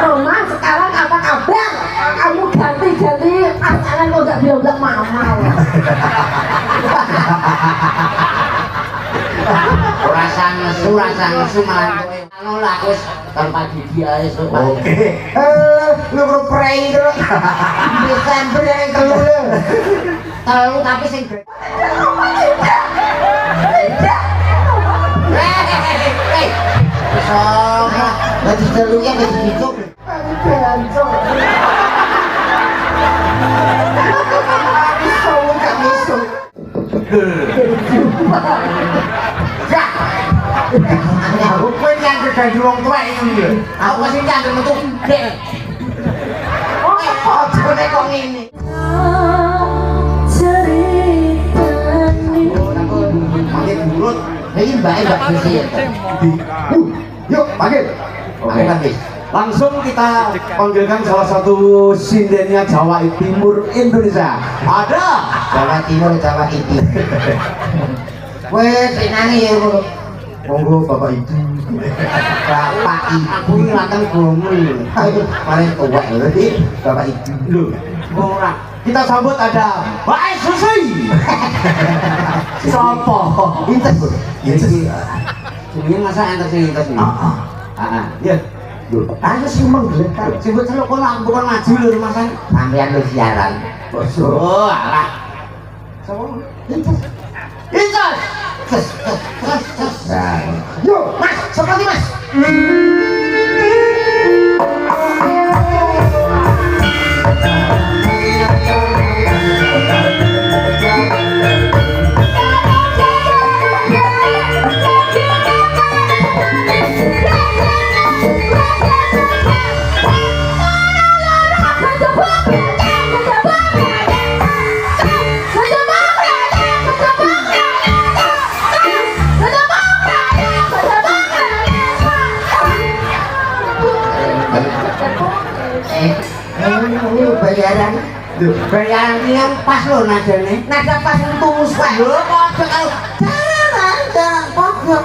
Roma, sekarang apa kabar? Kamu ganti-ganti pasangan kok gak bilang mama. Rasa nesu malah kowe. Anu lah wis tanpa gigi ae sok. Oke. Lu kok prei to. Desember yang telu lho. Telu tapi sing gede. Soalnya baju telunya baju hijau. Aku pun yang jadi wong tua itu ya. Aku masih jangan metu dek. Oh, nek kok ngene. Pakai mulut. Ini mbak bersih. Yuk, panggil. Oke. Langsung kita panggilkan salah satu sindennya Jawa Timur Indonesia. Ada Jawa Timur, Jawa Itu. Wes enane ya ngono. monggo Bapak Ibu. Bapak Ibu ngelakan gomul. Paling tuwek lho iki Bapak Ibu. Lho, Ora. kita sambut ada Mbak Susi. Sopo? Intes. Intes. Jenenge masa enter sing intes iki. Heeh. Ya. Lho, Aku sih menggeletar. Sebut celuk kono bukan maju lho rumahan. Sampeyan lu siaran. Oh, alah. Sopo? Intes. Intes. Nah, yuk, Mas, seperti Mas. Bayaran yang pas lo nadane. Nada pas tulus wae. Lho padha karo jaran padha.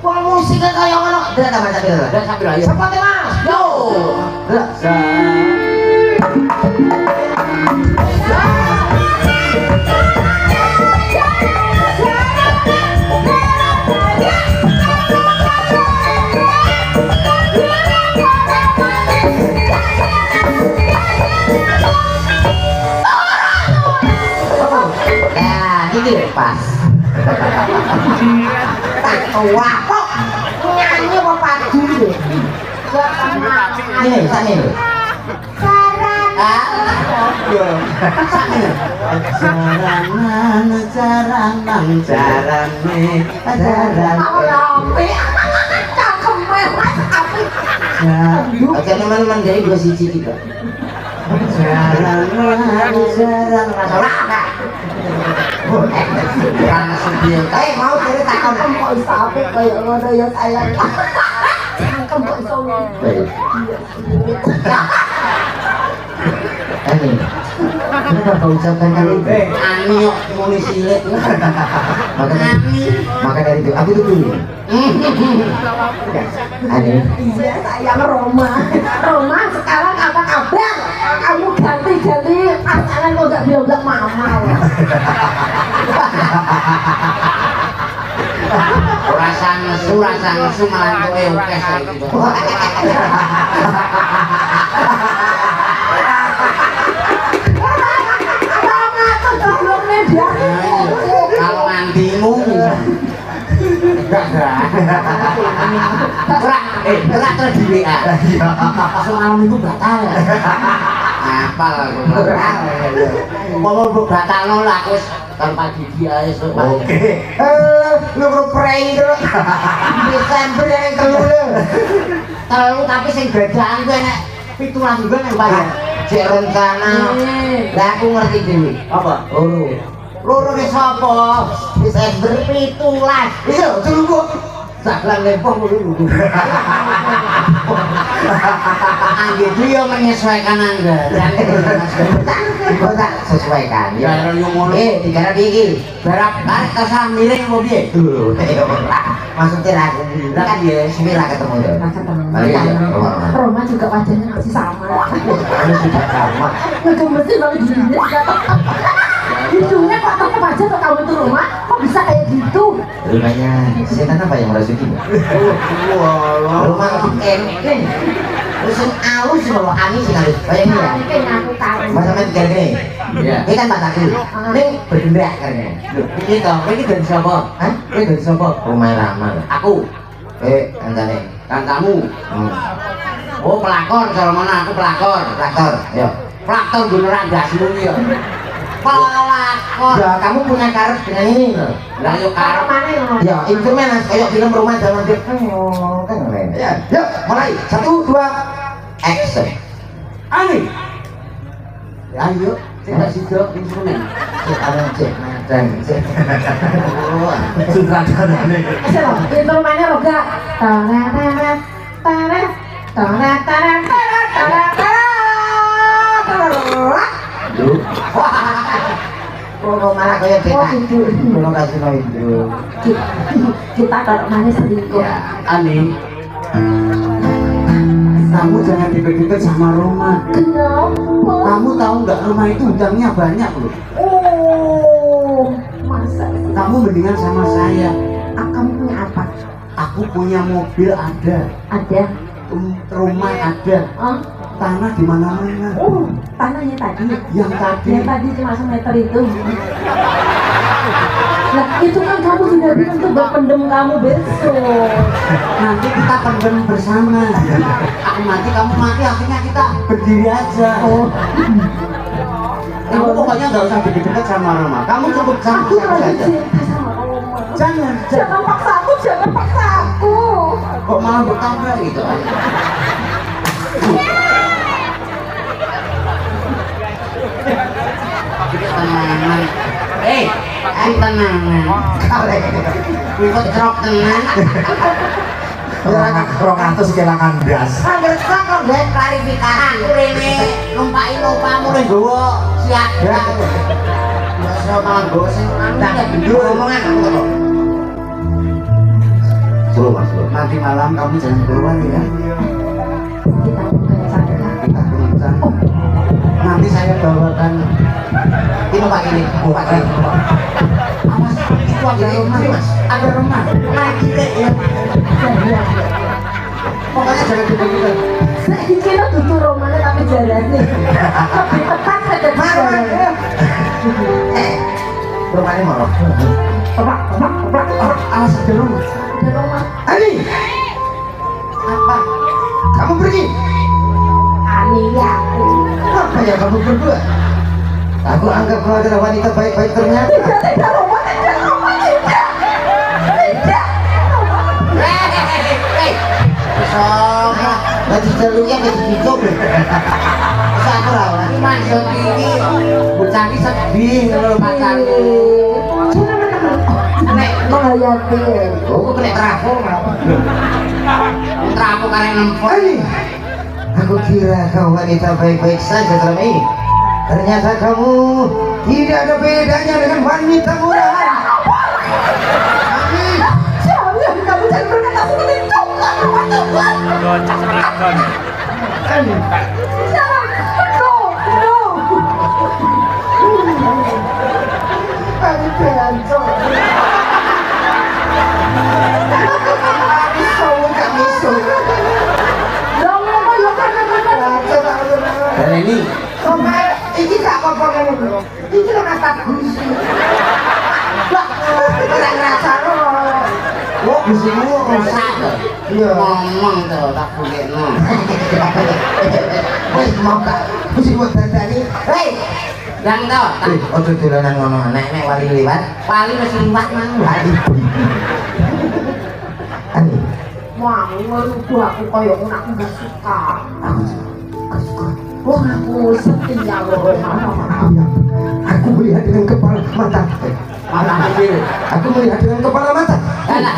Wong musik kaya ngono. Dak tambah sambil. Dak sambil ayo. Seperti Mas. Yo. Dak. Ini pas. Tak tua kok nyanyi apa padu deh. Ini sana lho. Oke teman-teman jadi dua siji kita. Jarang masalah. Mau cerita kok sampai kayak ngono ya sayang. Kok iso Ani. Kenapa ucapkan kali itu? Ani kok muni silet. Maka dari itu aku tuh dulu. Ani. Iya sayang Roma. Roma sekarang apa kabar? Kamu ganti-ganti pasangan kok gak bilang mama. Rasa nesu malah kowe oke saiki. Kalau mandimu gerak terus di WA. Semalam itu batal. Apal aku batal. Mau batal lah aku tanpa gigi ae sok. Oke. Lu kok prei to. Desember yang telu lho. Telu tapi sing gadahan ku enek 17 juga nang bayar. Cek rencana. Lah aku ngerti dhewe. Apa? Loro ki sapa? Desember 17. Iya, tunggu. Saklan lempong dulu. Angge dia menyesuaikan Anda. Kok sesuaikan ya. Dikira iki. Berap tarik kesah miring apa piye? maksudnya ragu kan ya semira ketemu ya Rasa temen. iya Roma Roma juga wajahnya masih sama. kamu sudah sama Nggak mesti banget gini. Hidungnya kok tetap aja tuh kamu itu Roma. Kok bisa kayak gitu? rumahnya setan apa yang merasuki rumah enteng terus yang halus loh angin sih halus bayangin ya Kayak aku tahu. masa main kayak gini ini kan mataku ini bergerak karena ini toh ini dari siapa? Hah? Ini dari siapa? rumah lama aku kancane kan kamu oh pelakor kalau mana aku pelakor ya pelakor beneran gasmu ya pelakor kamu punya karet dengan ini loh lah yuk Kalau karet mana yang ya instrumen kayak film rumah zaman dulu kan keren ya yuk mulai 1, 2 action Ani ayo tidak sido instrumen ada cek dan cek sutradara nih itu rumahnya Roga. Tararara, tarara, tarara, tarara, tarara, tarara. Duh. Oh, malah kayak Oh, kita. itu. Belum kasih no itu. Kita kalau mana selingkuh. Ya. Ani kamu jangan deket-deket sama Roma. Kenapa? Kamu tahu nggak rumah itu hutangnya banyak loh. Oh, masa sih? Kamu mendingan sama saya. Kamu punya apa? Aku punya mobil ada, Ada. rumah ada, Oh, tanah di mana-mana. oh, tanahnya tadi. Yang tadi Yang tadi cuma semeter itu. Nah, itu kan kamu sudah bilang tuh buat pendem kamu besok. nanti kita pendem bersama. Aku mati, kamu mati, akhirnya kita. Berdiri aja. Oh, Kamu pokoknya nggak usah deket-deket sama Roma. Kamu cukup sama aku saya lagi saja. cinta sama Roma. Jangan. Jangan paksa aku, jangan paksa aku. Kok malah bertambah gitu? Tenangan. Tenangan. Ikut truk tenang. Rokatus kelangan das. Angger sak kok gawe klarifikasi rene numpaki lupamu ning gowo siaga. Masa malah gowo sing anu ngomongan aku kok. Bro, Mas, bro. Nanti malam kamu jangan keluar ya. Kita bukan sadar. Kita kencang. Nanti saya bawakan Ini Pak ini, Pak ini. Awas, itu ada rumah, Mas. Ada rumah. Lagi deh ya. Pokoknya jangan deket-deket. Saya kira tutur Romanya tapi jalannya lebih tepat ke depan. Rumahnya mau. Tebak. awas ada rumah. Ada Roma. Ani, Apa? kamu pergi. Ania. Apa ya kamu berdua? Aku anggap kau adalah wanita baik-baik ternyata. Tidak Roma, tidak Roma, tidak. Tidak. Hei, sama baju jalurnya baju hijau. Masa aku rawat. Maksud ini bocah ini sedih kalau pacarku. Nek Menghayati. aku kena trafo malah. Trafo karena nempel. Ani, aku kira kau wanita baik-baik saja selama ini. Ternyata kamu tidak ada bedanya dengan wanita murahan. Jangan kamu jangan berkata seperti itu. Gocek peragon. Ani, Jangan. No. Ani beranjak. Dan ini Iki gak apa-apa ngene lho. Iki lho kata gusi. Lah, ora ngrasa lho. lo busimu rusak tuh. Iya. Ngomong tuh tak bukekno. Wes mau gak? Mesti buat dandani. Hei, yang tuh. Ojo dolanan ngono. Nek wali liwat, wali wis liwat mang. Ani, Mau ngerubuh aku koyo ngono aku gak suka. aku suka. Wong aku setia lho. Aku melihat dengan kepala mata. Malah ambil. Aku melihat dengan kepala mata. Alah.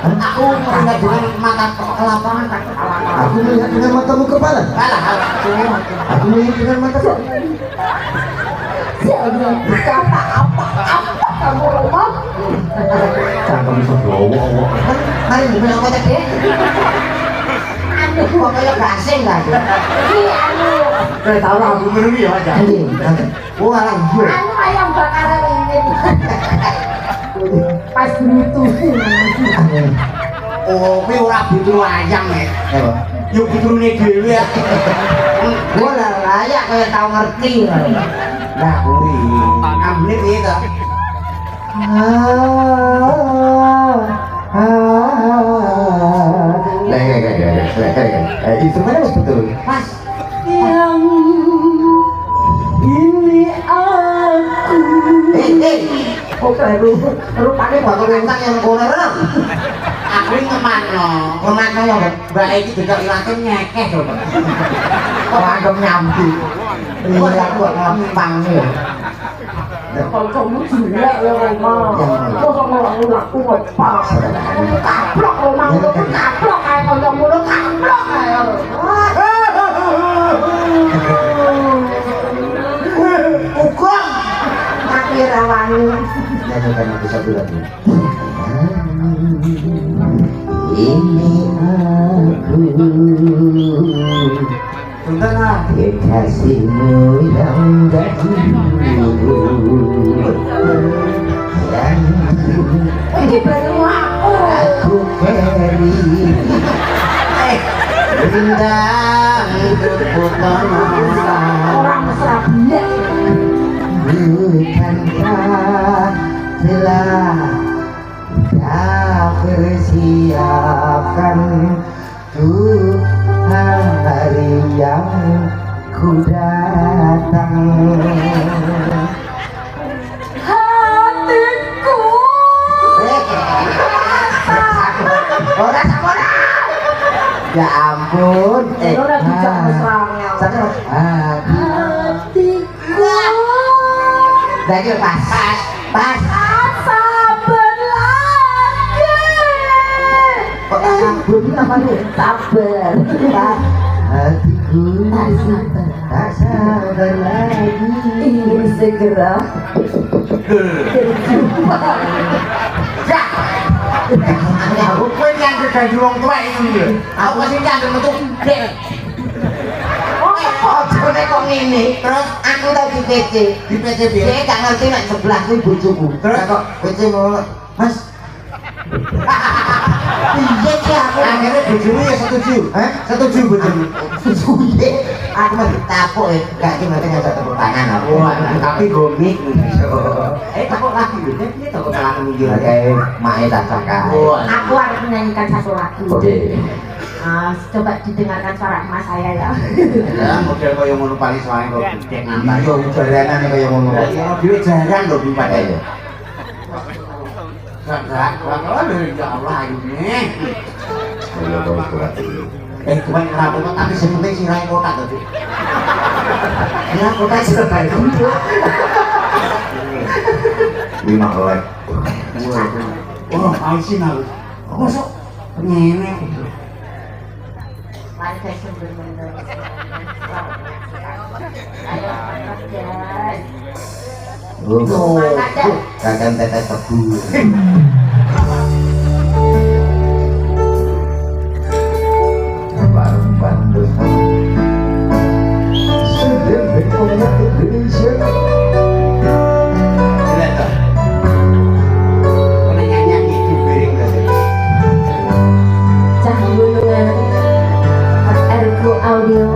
Aku melihat dengan mata kelapangan tak kepala. Aku melihat dengan matamu kepala. Alah. Aku melihat dengan mata. Jangan berkata apa kamu Roma. Cangkem sedowo. Mari bilang kok tadi. Aduh, kok kayak gasing kan? Ini anu. Kayak tahu aku minum ya aja. Wah, lanjut. Anu ayam bakaran ini. Pas butuh. Oh, kuwi ora butuh ayam ya. Apa? Yo butuhne dhewe ya. Gua lah layak kaya tau ngerti. Lah kuwi. Ambune piye to? Itu mana betul? Mas, Yang ini aku. kok baru rupane bakal rentang yang kono lho. Aku iki ngemanno ya mbak iki juga ilate nyekeh to. Kok anggap nyambi. Iya kok gampang ya. Kalau kamu jelek ya Roma, kok kamu laku apa? Kaplok Roma, kamu kaplok kayak kalau mulut kaplok kayak. Ukur Mati rawani. Nyanyikan aku satu lagi. Ini aku Sebentar kekasihmu yang dahulu yang Ini baru aku. beri bintang terputana Orang mesra biak. bukankah telah kau persiapkan Tuhan hari yang ku datang. Hatiku. Ora sakora. Ya ampun, Udah dijak mesranya. Hatiku. Lagi pas. Sabar lagi. kok sabun apa nih? Sabar. Hatiku tak sabar lagi. Ingin segera berjumpa. Aku kowe yang jadi wong tuwek iki lho. Aku masih nyandel metu dek. Ojo nek kok ngene. Terus aku tau di PC. Di PC piye? Saya gak ngerti nek sebelah kuwi bojoku. Terus kok PC mau Mas, iya sih aku. Akhirnya bojomu ya setuju. Hah? Setuju bojomu. suye. Aku mah ditapuk ya, gak cuma ngajak tepuk tangan aku. Tapi gomik. Tepuk lagi lho. Piye tepuk tangan iki? Kayak mae tak cakap. Aku harus menyanyikan satu lagu. Oke. Coba didengarkan suara emas saya ya. Ya model kaya ngono paling soalnya kok gede ngantar. Yo jaranan kaya ngono. Ya dhewe jarang lho bi padha ya. Gak, ya Allah ayune. Cuman rambut kok tapi sing penting sirahe kotak to, Dik. Ya kotak sing baik. Lima oleh. Oh, ausin aku. Masuk ngene. Mari saya sebelum mendengar. Ayo guys. Kakak tetes tebu. Bantu sudah berkoyak Indonesia. Lihat toh. Kone nyanyi iki piring tadi. Cahaya Ergo Audio